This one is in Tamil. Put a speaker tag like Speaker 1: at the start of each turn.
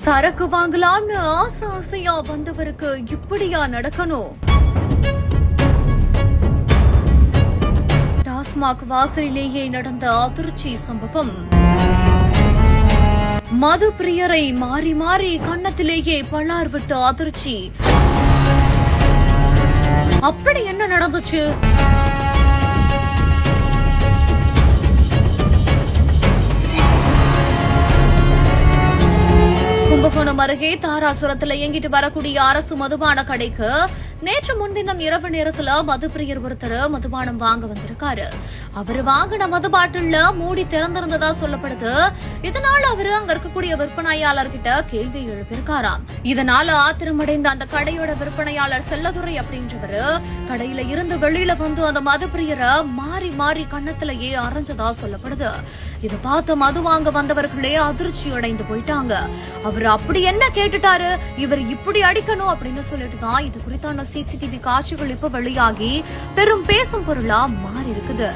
Speaker 1: சரக்கு வாங்கலாம்னு ஆசையா வந்தவருக்கு இப்படியா நடக்கணும்? டாஸ்மாக் வாசலிலேயே நடந்த அதிர்ச்சி சம்பவம். மது பிரியரை மாறி மாறி கன்னத்திலேயே பள்ளார் விட்டு அதிர்ச்சி. அப்படி என்ன நடந்துச்சு? கும்பகோணம் அருகே தாராசுரத்தில் இயங்கிட்டு வரக்கூடிய அரசு மதுபான கடைக்கு நேற்று முன்தினம் இரவு நேரத்துல மதுப்பிரியர் ஒருத்தர் மதுபானம் வாங்க வந்திருக்காரு. அவரு வாங்கின மது பாட்டில்ல மூடி திறந்திருந்ததா சொல்லப்படுது. இதனால அவரு அங்க இருக்கக்கூடிய விற்பனையாளர்கிட்ட கேள்வி எழுப்பியிருக்காராம். இதனால ஆத்திரமடைந்த அந்த கடையோட விற்பனையாளர் செல்லதுரை அப்படின்றவரு கடையில இருந்து வெளியில வந்து அந்த மதுப்பிரியரை மாறி மாறி கன்னத்திலேயே அரைஞ்சதா சொல்லப்படுது. இதை பார்த்து மது வாங்க வந்தவர்களே அதிர்ச்சி அடைந்து போயிட்டாங்க. அவர் அப்படி என்ன கேட்டுட்டாரு, இவர் இப்படி அடிக்கணும் அப்படின்னு சொல்லிட்டு தான் இது குறித்தான சிசிடிவி காட்சிகள் இப்ப வெளியாகி பெரும் பேசும் பொருளா மாறி இருக்குது.